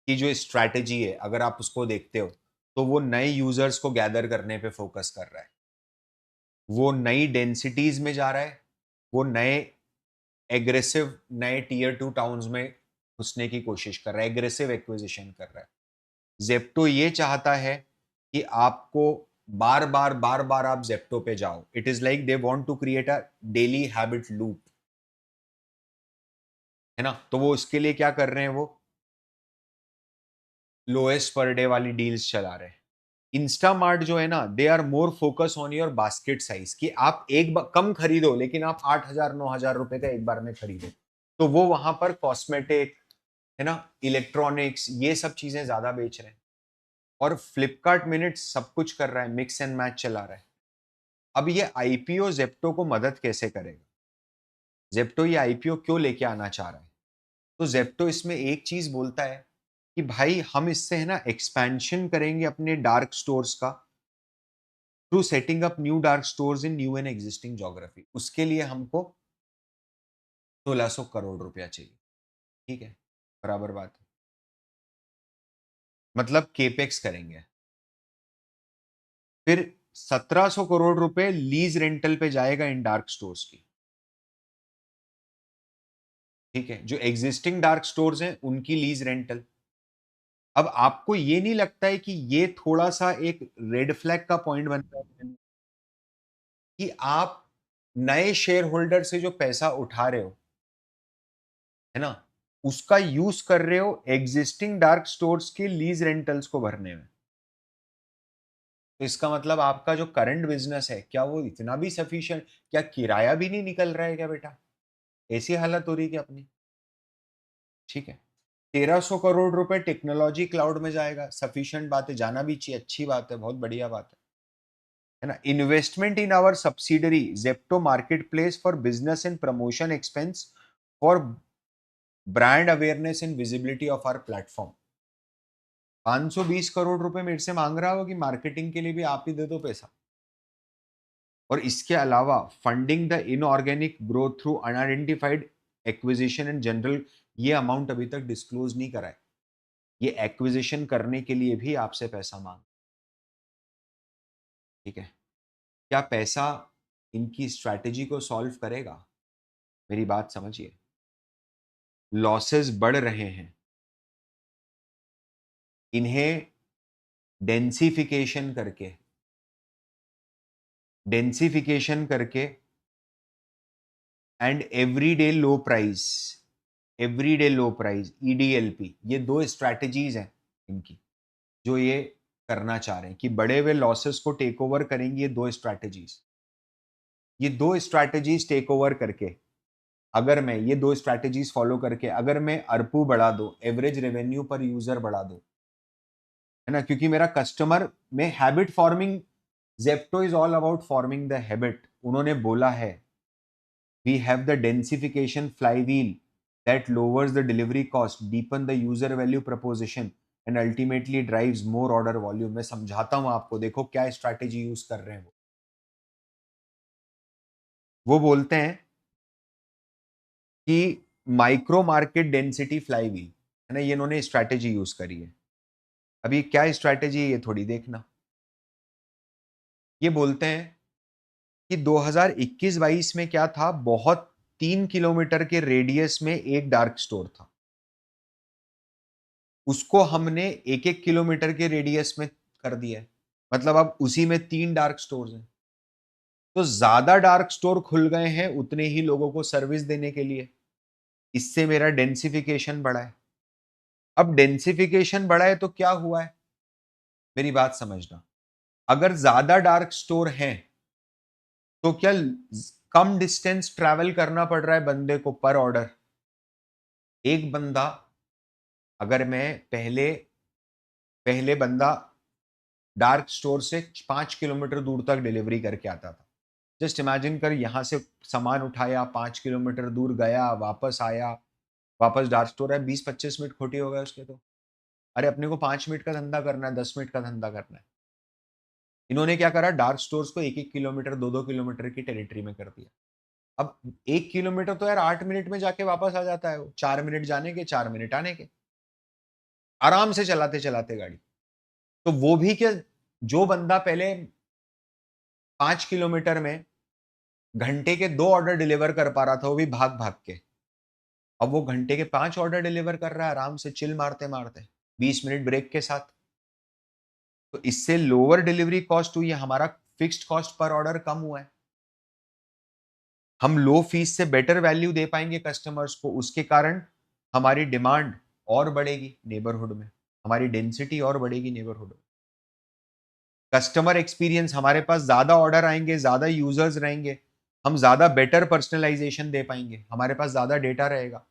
की जो स्ट्रैटेजी है, अगर आप उसको देखते हो, तो वो नए यूजर्स को गैदर करने पे फोकस कर रहा है। वो नई डेंसिटीज में जा रहा है, वो नए एग्रेसिव नए टीयर 2 टाउन्स में घुसने की कोशिश कर रहा है, एग्रेसिव एक्विजिशन कर रहा है। ज़ेप्टो ये चाहता है कि आपको बार-बार आप ज़ेप्टो पे जाओ। It is like they want to create a daily habit loop, है ना? तो वो उसके लिए क्या कर रहे हैं वो? लोएस्ट पर डे वाली डील्स चला रहे हैं। इंस्टामार्ट जो है ना, they are more focus on your basket size कि आप कम खरीदो लेकिन आप 8,000 9,000 रुपए का एक बार में खरीदो। तो वो वहां पर कॉस्मेटिक, है ना, इलेक्ट्रॉनिक्स, ये सब चीजें ज्यादा बेच रहे हैं। और फ्लिपकार्ट मिनट सब कुछ कर रहा है, मिक्स एंड मैच चला रहा है। अब ये आईपीओ जेप्टो को मदद कैसे करेगा? जेप्टो ये आईपीओ क्यों लेके आना चाह रहा है? तो जेप्टो इसमें एक चीज बोलता है कि भाई हम इससे, है ना, एक्सपेंशन करेंगे अपने डार्क स्टोर्स का, through setting up new dark stores in new and existing geography. उसके लिए हमको 1600 करोड़ रुपया चाहिए। ठीक है, बराबर बात है। मतलब केपेक्स करेंगे। फिर 1700 करोड़ रुपए लीज रेंटल पे जाएगा इन डार्क स्टोर्स की। ठीक है, जो एग्जिस्टिंग डार्क स्टोर्स हैं उनकी लीज रेंटल। अब आपको ये नहीं लगता है कि ये थोड़ा सा एक रेड फ्लैग का पॉइंट बनता है कि आप नए शेयर होल्डर से जो पैसा उठा रहे हो, है ना, उसका यूज कर रहे हो एग्जिस्टिंग डार्क स्टोर्स के लीज रेंटल्स को भरने में। तो इसका मतलब आपका जो करंट बिजनेस है, क्या वो इतना भी सफिशिएंट, क्या किराया भी नहीं निकल रहा है क्या बेटा? ऐसी हालत हो रही है क्या अपनी? ठीक है, 1300 करोड़ रुपए टेक्नोलॉजी क्लाउड में जाएगा, सफिशिएंट बात है, जाना भी चाहिए, अच्छी बात है, बहुत बढ़िया बात है ना। Investment in our subsidiary Zepto market place for business and promotion expense for brand awareness and visibility of our platform. 520 crore रुपए मेरे से मांग रहा हो कि मार्केटिंग के लिए भी आप ही दे दो पैसा। और इसके अलावा funding the inorganic growth through unidentified acquisition and general, ये अमाउंट अभी तक डिस्क्लोज नहीं करा है। ये एक्विजिशन करने के लिए भी आपसे पैसा मांग। ठीक है, क्या पैसा इनकी स्ट्रैटेजी को सॉल्व करेगा? मेरी बात समझिए। लॉसेस बढ़ रहे हैं, इन्हें डेंसिफिकेशन करके, डेंसिफिकेशन करके and everyday low price, everyday low price EDLP, ये दो स्ट्रैटेजीज हैं इनकी जो ये करना चाह रहे हैं कि बड़े हुए लॉसेस को टेक ओवर करेंगे। ये दो स्ट्रैटेजीज, ये दो स्ट्रैटेजीज टेक ओवर करके, अगर मैं ये दो स्ट्रैटेजीज फॉलो करके अगर मैं अरपू बढ़ा दो, एवरेज रेवेन्यू पर यूजर बढ़ा दो, है ना, क्योंकि मेरा कस्टमर में habit forming, Zepto is all about forming the habit. उन्होंने बोला है we have the densification flywheel that lowers the delivery cost, deepen the user value proposition and ultimately drives more order volume। मैं समझाता हूं आपको, देखो क्या स्ट्रैटेजी यूज कर रहे हैं वो बोलते हैं कि माइक्रो मार्केट डेंसिटी फ्लाईव्हील, है ना, ये इन्होंने स्ट्रैटेजी यूज करी है। अभी क्या स्ट्रैटेजी है ये थोड़ी देखना। ये बोलते हैं कि 2021-22 में क्या था, बहुत 3 किलोमीटर के रेडियस में एक डार्क स्टोर था, उसको हमने 1-1 किलोमीटर के रेडियस में कर दिया है। मतलब अब उसी में 3 डार्क स्टोर्स हैं। तो ज्यादा डार्क स्टोर खुल गए हैं उतने ही लोगों को सर्विस देने के लिए। इससे मेरा डेंसिफिकेशन बढ़ा है। अब डेंसिफिकेशन बढ़ा है तो क्या हुआ है? मेरी बात समझना। अगर ज्यादा डार्क स्टोर हैं तो क्या कम डिस्टेंस ट्रैवल करना पड़ रहा है बंदे को पर ऑर्डर? एक बंदा, अगर मैं पहले पहले बंदा डार्क स्टोर से 5 किलोमीटर दूर तक डिलीवरी करके आता था। जस्ट इमेजिन कर, यहाँ से सामान उठाया, 5 किलोमीटर दूर गया, वापस आया, वापस डार्क स्टोर है, 20-25 मिनट खोटी हो गए उसके तो। अरे अपने को 5 मिनट का धंधा करना है, 10 मिनट का धंधा करना है। इन्होंने क्या करा, डार्क स्टोर्स को 1-1 किलोमीटर 2-2 किलोमीटर की टेरिटरी में कर दिया। अब 1 किलोमीटर तो यार 8 मिनट में जाके वापस आ जाता है वो, 4 मिनट जाने के 4 मिनट आने के। आराम से चलाते चलाते गाड़ी। तो वो भी क्या, जो बंदा पहले 5 किलोमीटर में घंटे के 2 ऑर्डर डिलीवर कर पा रहा था, वो भी भाग भाग के, अब वो घंटे के 5 ऑर्डर डिलीवर कर रहा है आराम से, चिल मारते मारते, 20 मिनट ब्रेक के साथ। तो इससे लोअर डिलीवरी कॉस्ट हुई है, हमारा फिक्स्ड कॉस्ट पर ऑर्डर कम हुआ है, हम लो फीस से बेटर वैल्यू दे पाएंगे कस्टमर्स को, उसके कारण हमारी डिमांड और बढ़ेगी नेबरहुड में, हमारी डेंसिटी और बढ़ेगी नेबरहुड में, कस्टमर एक्सपीरियंस, हमारे पास ज्यादा ऑर्डर आएंगे, ज्यादा यूजर्स रहेंगे, हम ज्यादा बेटर पर्सनलाइजेशन दे पाएंगे, हमारे पास ज्यादा डेटा रहेगा,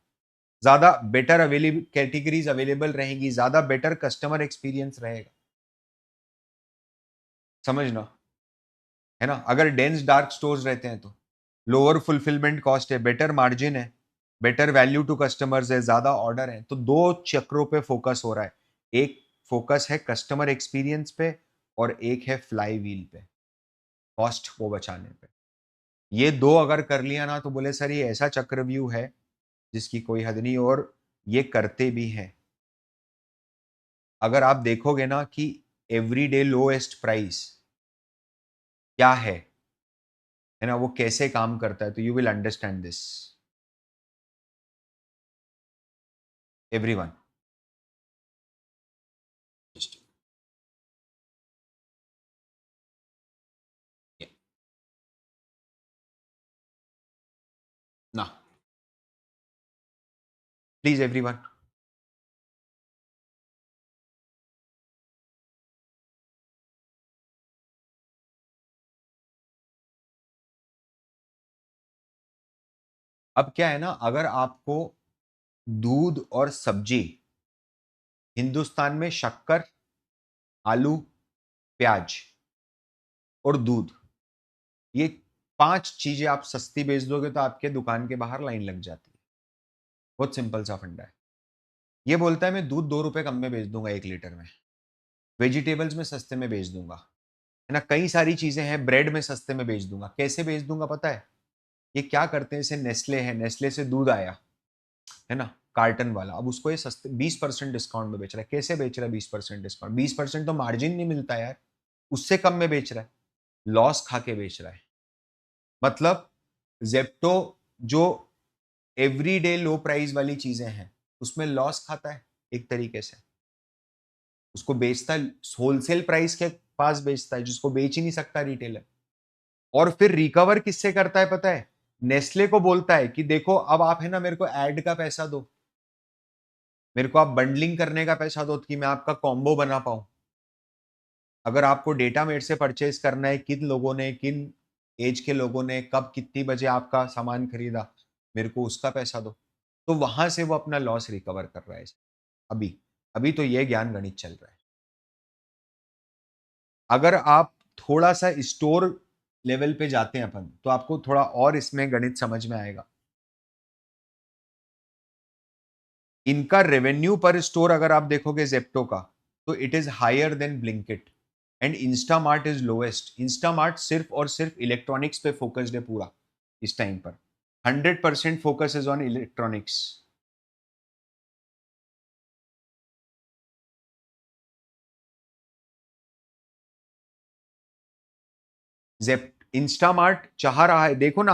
ज्यादा बेटर अवेलेबल कैटेगरीज अवेलेबल रहेंगी, ज्यादा बेटर कस्टमर एक्सपीरियंस रहेगा। समझना है ना, अगर डेंस डार्क स्टोर्स रहते हैं तो लोअर फुलफिलमेंट कॉस्ट है, बेटर मार्जिन है, बेटर वैल्यू टू कस्टमर्स है, ज्यादा ऑर्डर है, तो दो चक्रों पे फोकस हो रहा है, एक फोकस है कस्टमर एक्सपीरियंस पे और एक है फ्लाई व्हील पे, कॉस्ट को बचाने पे। ये दो अगर कर लिया ना तो बोले सर ये ऐसा चक्रव्यूह है जिसकी कोई हद नहीं, और ये करते भी हैं। अगर आप देखोगे ना कि एवरीडे लोएस्ट प्राइस क्या है ना, वो कैसे काम करता है, तो you will understand this everyone. ना प्लीज एवरीवन। अब क्या है ना, अगर आपको दूध और सब्जी, हिंदुस्तान में शक्कर, आलू, प्याज और दूध, ये 5 चीजें आप सस्ती बेच दोगे तो आपके दुकान के बाहर लाइन लग जाती है। बहुत सिंपल सा फंडा है। ये बोलता है मैं दूध 2 रुपए कम में बेच दूंगा 1 लीटर में, वेजिटेबल्स में सस्ते में बेच दूंगा, है ना, कई सारी चीजें हैं, ब्रेड में सस्ते में बेच दूंगा। कैसे बेच दूंगा पता है? ये क्या करते हैं, जैसे नेस्ले है, नेस्ले से दूध आया है ना, कार्टन वाला, अब उसको ये सस्ते 20% डिस्काउंट में बेच रहा है। कैसे बेच रहा है 20% डिस्काउंट? 20% तो मार्जिन नहीं मिलता यार, उससे कम में बेच रहा है, लॉस खा के बेच रहा है। मतलब जेप्टो जो एवरीडे लो प्राइस वाली चीजें हैं उसमें लॉस खाता है एक तरीके से, उसको बेचता है होलसेल प्राइस के पास बेचता है जिसको बेच ही नहीं सकता रिटेलर। और फिर रिकवर किससे करता है पता है? नेस्ले को बोलता है कि देखो अब आप है ना मेरे को ऐड का पैसा दो, मेरे को आप बंडलिंग करने का पैसा दो कि मैं आपका कॉम्बो बना पाऊं। अगर आपको डेटा मेरे से परचेज करना है, किन लोगों ने, किन एज के लोगों ने कब कितनी बजे आपका सामान खरीदा, मेरे को उसका पैसा दो। तो वहां से वो अपना लॉस रिकवर कर रहा है अभी। अभी तो ये ज्ञान गणित चल रहा है। अगर आप थोड़ा सा स्टोर लेवल पे जाते हैं अपन, तो आपको थोड़ा और इसमें गणित समझ में आएगा। इनका रेवेन्यू पर स्टोर अगर आप देखोगे जेप्टो का, तो it is higher than Blinkit and Instamart is lowest. Instamart सिर्फ और सिर्फ इलेक्ट्रॉनिक्स पे फोकस्ड है पूरा इस टाइम पर, 100% फोकस इज ऑन इलेक्ट्रॉनिक्स। जेप इंस्टामार्ट चाह रहा है, देखो ना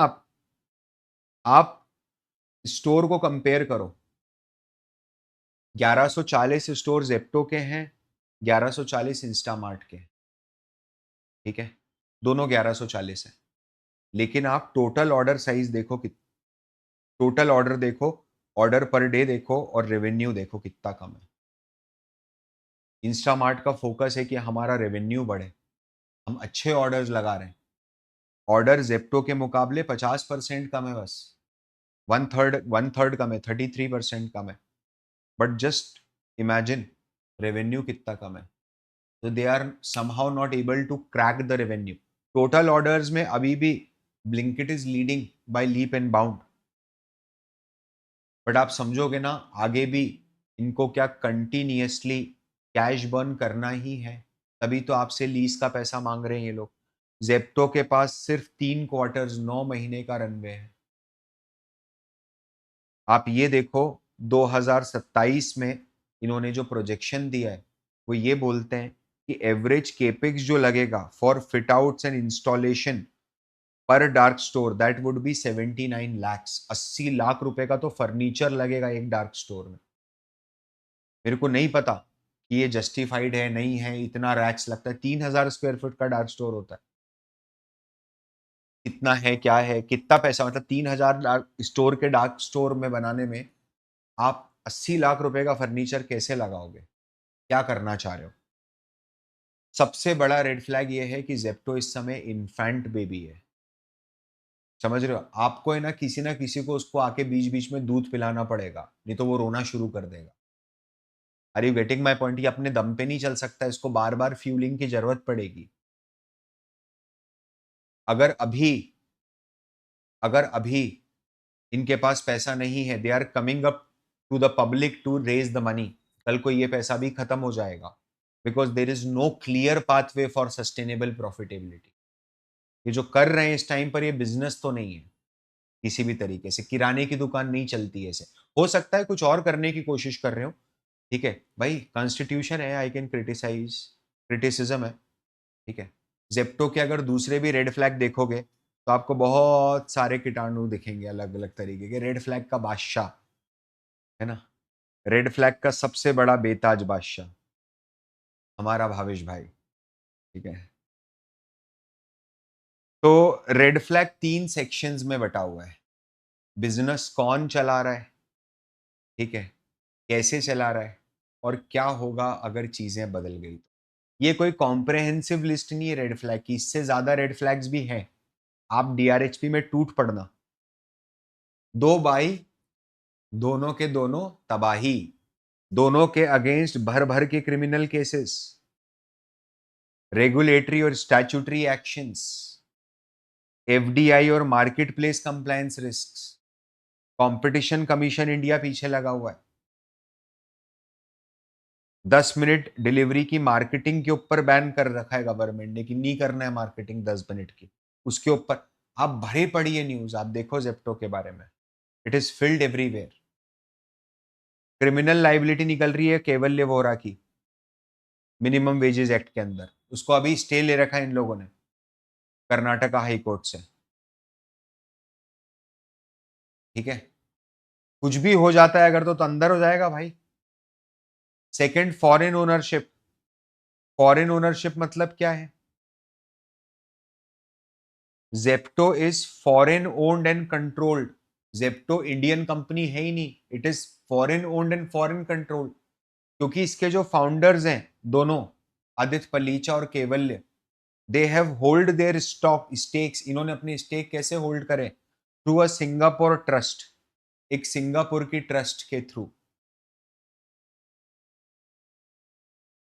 आप स्टोर को कंपेयर करो, 1140 स्टोर जेप्टो के हैं, 1140 इंस्टामार्ट के हैं, ठीक है, दोनों 1140 है। लेकिन आप टोटल ऑर्डर साइज देखो, टोटल ऑर्डर देखो, ऑर्डर पर डे देखो और रेवेन्यू देखो कितना कम है। इंस्टामार्ट का फोकस है कि हमारा रेवेन्यू बढ़े, हम अच्छे ऑर्डर्स लगा रहे हैं। ऑर्डर जेप्टो के मुकाबले 50% कम है बस, वन थर्ड कम है, 33% कम है। बट जस्ट इमेजिन रेवेन्यू कितना कम है। तो they are somehow not able to crack the revenue. Total orders में अभी भी Blinkit is leading by leap and bound. But आप समझोगे ना आगे भी इनको क्या कंटिन्यूअसली कैश बर्न करना ही है, तभी तो आपसे लीज का पैसा मांग रहे हैं ये लोग। जेप्टो के पास सिर्फ 3 क्वार्टर्स 9 महीने का रनवे है। आप ये देखो 2027 में इन्होंने जो प्रोजेक्शन दिया है वो ये बोलते हैं कि एवरेज केपेक्स जो लगेगा for fit outs and installation पर dark store that would be 79 lakhs। 80 lakh रुपए का तो फर्नीचर लगेगा एक डार्क स्टोर में। मेरे को नहीं पता कि ये जस्टिफाइड है नहीं है, इतना रैक्स लगता है। 3,000 स्क्वायर फुट का डार्क स्टोर होता है, कितना है क्या है कितना पैसा, मतलब 3,000 डार्क स्टोर के डार्क स्टोर में बनाने में आप 80 लाख रुपए का फर्नीचर कैसे लगाओगे? क्या करना चाह रहे हो? सबसे बड़ा रेड फ्लैग ये है कि जेप्टो इस समय इन्फेंट बेबी है। समझ रहे हो? आपको है ना किसी को उसको आके बीच बीच में दूध पिलाना पड़ेगा, नहीं तो वो रोना शुरू कर देगा। Are you getting my point? ये अपने दम पे नहीं चल सकता, इसको बार बार फ्यूलिंग की जरूरत पड़ेगी। अगर अभी अगर अभी इनके पास पैसा नहीं है, they are coming up to the public to raise the money, कल को ये पैसा भी खत्म हो जाएगा, because there is no clear pathway for sustainable profitability. ये जो कर रहे हैं इस टाइम पर, ये बिजनेस तो नहीं है किसी भी तरीके से। किराने की दुकान नहीं चलती है ऐसे। हो सकता है कुछ और करने की कोशिश कर रहे हो, ठीक है भाई, कॉन्स्टिट्यूशन है, आई कैन क्रिटिसाइज, क्रिटिसिज्म है, ठीक है। जेप्टो के अगर दूसरे भी रेड फ्लैग देखोगे तो आपको बहुत सारे कीटाणु दिखेंगे अलग अलग तरीके के। रेड फ्लैग का बादशाह है ना, रेड फ्लैग का सबसे बड़ा बेताज बादशाह हमारा भावेश भाई, ठीक है। तो रेड फ्लैग 3 सेक्शंस में बटा हुआ है। बिजनेस कौन चला रहा है, ठीक है, कैसे चला रहा है, और क्या होगा अगर चीजें बदल गई तो। ये कोई कॉम्प्रहेंसिव लिस्ट नहीं है रेड फ्लैग की, इससे ज्यादा रेड फ्लैग्स भी हैं। आप डीआरएचपी में टूट पड़ना। दो भाई, दोनों के दोनों तबाही, दोनों के अगेंस्ट भर भर के क्रिमिनल केसेस, रेगुलेटरी और स्टैट्यूटरी एक्शंस, एफडीआई और market place compliance risk, competition commission India पीछे लगा हुआ है। 10 मिनट डिलीवरी की मार्केटिंग के ऊपर बैन कर रखा है गवर्नमेंट ने कि नहीं करना है मार्केटिंग 10 मिनट की। उसके ऊपर आप भरे पड़िए न्यूज, आप देखो जेप्टो के बारे में, it is filled everywhere. Criminal liability निकल रही है केवल्य वोरा की मिनिमम वेजेस एक्ट के अंदर, उसको अभी स्टे ले रखा है इन लोगों ने कर्नाटका हाई कोर्ट से, ठीक है। कुछ भी हो जाता है अगर तो अंदर हो जाएगा भाई। Second, foreign ownership. Foreign ownership मतलब क्या है? Zepto is foreign owned and controlled. Zepto Indian company है ही नहीं, it is foreign owned and foreign controlled. क्योंकि इसके जो फाउंडर्स हैं दोनों, आदित्य पलीचा और Kaivalya, they have hold their stock stakes. इन्होंने अपने स्टेक कैसे होल्ड करे? थ्रू अ सिंगापुर ट्रस्ट, एक सिंगापुर की ट्रस्ट के थ्रू,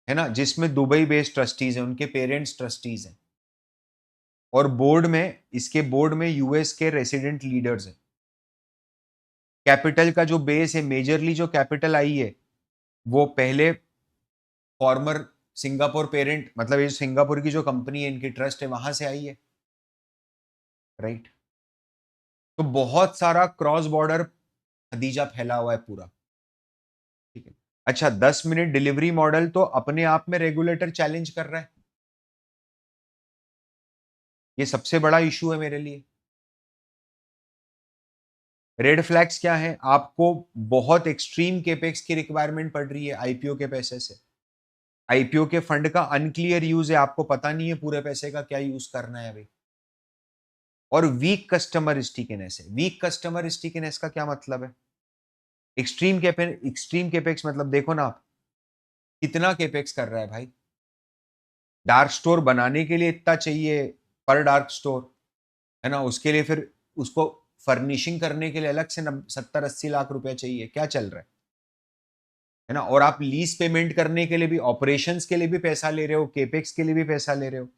है ना, जिसमें दुबई बेस्ड ट्रस्टीज हैं, उनके पेरेंट्स ट्रस्टीज हैं, और बोर्ड में, इसके बोर्ड में यूएस के रेसिडेंट लीडर्स हैं। कैपिटल का जो बेस है, मेजरली जो कैपिटल आई है, वो पहले फॉर्मर सिंगापुर पेरेंट, मतलब ये सिंगापुर की जो कंपनी है, इनकी ट्रस्ट है, वहां से आई है, राइट। तो बहुत सारा क्रॉस बॉर्डर खदीजा फैला हुआ है पूरा, ठीक है। अच्छा, 10 मिनट डिलीवरी मॉडल तो अपने आप में रेगुलेटर चैलेंज कर रहा है। ये सबसे बड़ा इशू है मेरे लिए। रेड फ्लैग्स क्या है? आपको बहुत एक्सट्रीम केपेक्स की रिक्वायरमेंट पड़ रही है आईपीओ के पैसे से। आईपीओ के फंड का अनक्लियर यूज है, आपको पता नहीं है पूरे पैसे का क्या यूज करना है अभी। और वीक कस्टमर स्टिकीनेस है। वीक कस्टमर स्टिकीनेस का क्या मतलब है? एक्सट्रीम केपेक्स मतलब देखो ना आप, कितना केपेक्स कर रहा है भाई। डार्क स्टोर बनाने के लिए इतना चाहिए पर डार्क स्टोर, है ना, उसके लिए फिर उसको फर्निशिंग करने के लिए अलग से 70-80 लाख रुपया चाहिए। क्या चल रहा है ना। और आप लीज पेमेंट करने के लिए भी, ऑपरेशंस के लिए भी पैसा ले रहे हो, केपेक्स के लिए भी पैसा ले रहे हो।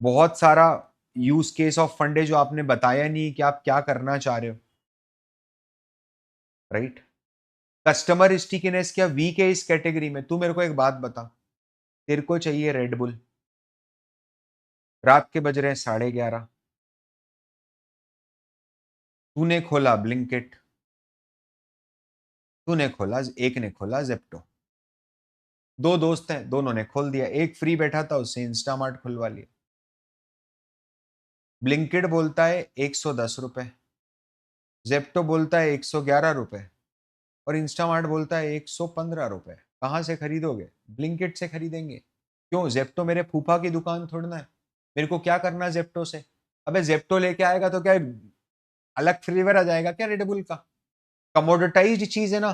बहुत सारा यूज केस ऑफ फंड है जो आपने बताया नहीं कि आप क्या करना चाह रहे हो, राइट। कस्टमर स्टिकीनेस क्या वीक है इस कैटेगरी में? तू मेरे को एक बात बता, तेरे को चाहिए रेडबुल, रात के बज रहे हैं 11:30, तूने खोला ब्लिंकिट, तूने खोला, एक ने खोला जेप्टो। 2 दोस्त हैं, दोनों ने खोल दिया। एक फ्री बैठा था, उससे इंस्टामार्ट खुलवा लिया। ब्लिंकिट बोलता है ₹110, जेप्टो बोलता है ₹111 और इंस्टामार्ट बोलता है ₹115। कहाँ से खरीदोगे? ब्लिंकिट से खरीदेंगे। क्यों? जेप्टो मेरे फूफा की दुकान थोड़ी ना है। मेरे को क्या करना है जेप्टो से? अबे जेप्टो लेके आएगा तो क्या अलग फ्लेवर आ जाएगा क्या रेडबुल का? कमोडिटाइज्ड चीज है ना।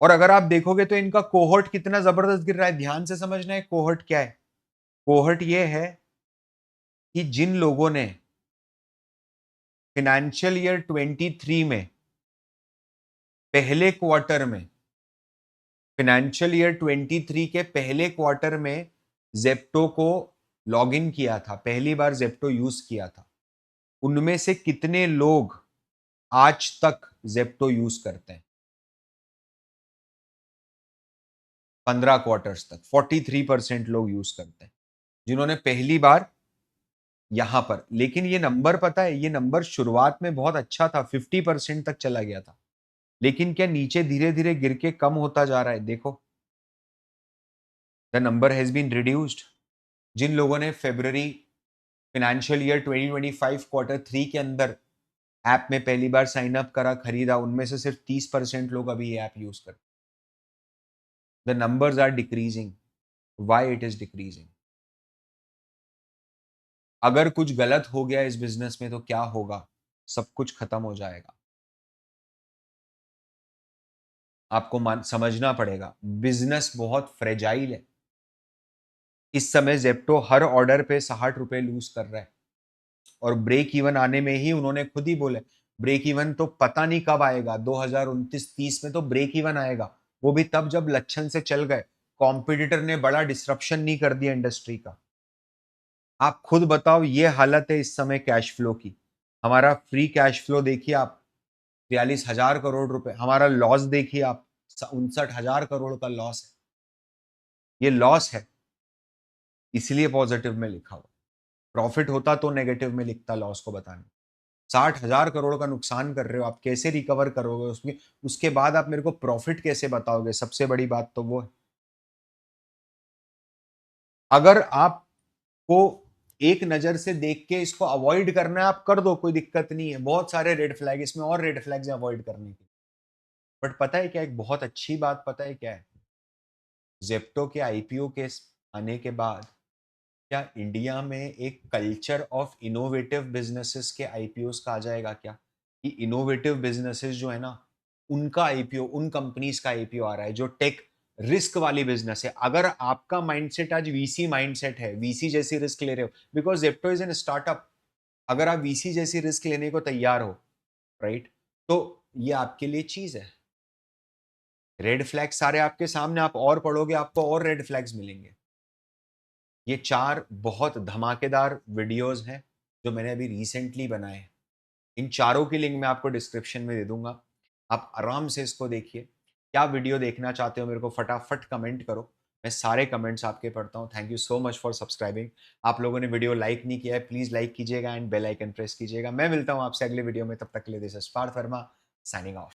और अगर आप देखोगे तो इनका कोहर्ट कितना जबरदस्त गिर रहा है। ध्यान से समझना है कोहर्ट क्या है। कोहर्ट ये है कि जिन लोगों ने फाइनेंशियल ईयर 23 में पहले क्वार्टर में फाइनेंशियल ईयर 23 के पहले क्वार्टर में जेप्टो को लॉग इन किया था, पहली बार जेप्टो यूज किया था, उनमें से कितने लोग आज तक जेप्टो यूज करते हैं? 15 क्वार्टर्स तक 43% लोग यूज करते हैं जिन्होंने पहली बार यहां पर। लेकिन ये नंबर पता है, ये नंबर शुरुआत में बहुत अच्छा था, 50% तक चला गया था। लेकिन क्या नीचे धीरे धीरे गिर के कम होता जा रहा है? देखो, the number has been reduced. जिन लोगों ने फेब्रवरी फाइनेंशियल ईयर 2025 क्वार्टर 3 के अंदर ऐप में पहली बार साइन अप करा, खरीदा, उनमें से सिर्फ 30% लोग अभी ये ऐप यूज करते हैं। The numbers are decreasing. Why it is decreasing? अगर कुछ गलत हो गया इस बिजनेस में तो क्या होगा? सब कुछ खत्म हो जाएगा। आपको समझना पड़ेगा, बिजनेस बहुत फ्रेजाइल है। इस समय जेप्टो हर ऑर्डर पे ₹60 लूज कर रहा है और ब्रेक इवन आने में ही उन्होंने खुद ही बोले, ब्रेक इवन तो पता नहीं कब आएगा, 2029-30 में तो ब्रेक इवन आएगा। वो भी तब जब लक्षण से चल गए, कॉम्पिटिटर ने बड़ा डिस्ट्रप्शन नहीं कर दिया इंडस्ट्री का। आप खुद बताओ, ये हालत है इस समय कैश फ्लो की। हमारा फ्री कैश फ्लो देखिए आप, 42,000 करोड़ रुपए। हमारा लॉस देखिए आप, 59,000 करोड़ का लॉस है। ये लॉस है, इसलिए पॉजिटिव में लिखा हुआ। प्रॉफिट होता तो नेगेटिव में लिखता लॉस को बताने। 60,000 करोड़ का नुकसान कर रहे हो आप, कैसे रिकवर करोगे उसमें? उसके बाद आप मेरे को प्रॉफिट कैसे बताओगे? सबसे बड़ी बात तो वो है। अगर आपको एक नजर से देख के इसको अवॉइड करना है, आप कर दो, कोई दिक्कत नहीं है। बहुत सारे रेड फ्लैग इसमें, और रेड फ्लैग्स अवॉइड करने की। बट पता है क्या, एक बहुत अच्छी बात पता है क्या है? जेप्टो के आईपीओ के आने के बाद क्या इंडिया में एक कल्चर ऑफ इनोवेटिव बिजनेसेस के आईपीओस का आ जाएगा क्या? कि इनोवेटिव बिजनेसेस जो है ना, उनका आईपीओ, उन कंपनीज का आईपीओ आ रहा है जो टेक रिस्क वाली बिजनेस है। अगर आपका माइंडसेट आज वीसी माइंडसेट है, वीसी जैसी रिस्क ले रहे हो, because Zepto is an startup, अगर आप वीसी जैसी रिस्क लेने को तैयार हो, राइट, तो ये आपके लिए चीज है। रेड फ्लैग सारे आपके सामने, आप और पढ़ोगे आपको और रेड फ्लैग्स मिलेंगे। ये 4 बहुत धमाकेदार वीडियोस हैं जो मैंने अभी रिसेंटली बनाए हैं। इन चारों की लिंक मैं आपको डिस्क्रिप्शन में दे दूंगा। आप आराम से इसको देखिए। क्या वीडियो देखना चाहते हो मेरे को फटाफट कमेंट करो। मैं सारे कमेंट्स आपके पढ़ता हूँ। Thank you so much for subscribing. आप लोगों ने वीडियो लाइक नहीं किया है, प्लीज़ लाइक कीजिएगा एंड बेल आइकन प्रेस कीजिएगा। मैं मिलता हूँ आपसे अगले वीडियो में, तब तक के लिए this is Parth Verma signing of.